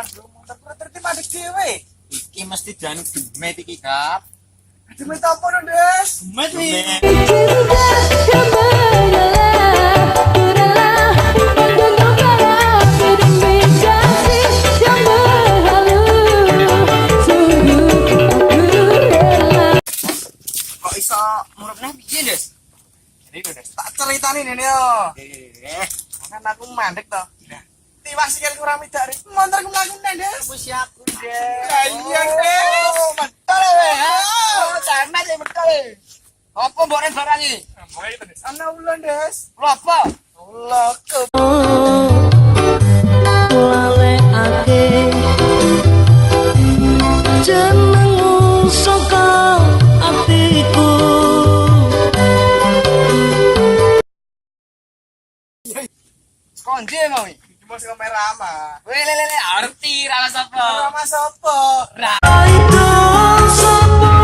tertib adik dhewe. Iki mesti jan gemet iki, Kap. Gemet apa no, Des? Gemet iki. Kok iso murupne piye, Des? Iku, Des. Tak ceritani ini yo. Kan aku mandek to. Tiwas sikil kurang midak rek. Montor ku mlaku nang, Des. Wis aku, Des. Lah iya, Des. Betul we. Oh, jamet ya betul. Apa mbok barang iki? Ana ulun, Des. Lho apa? Allah ke lalekake jenengmu saka atiku Konje mau iki. cuma sing kamera mah. Weh lele arti ra sapa. Ora mas apa? Ra ayo sapa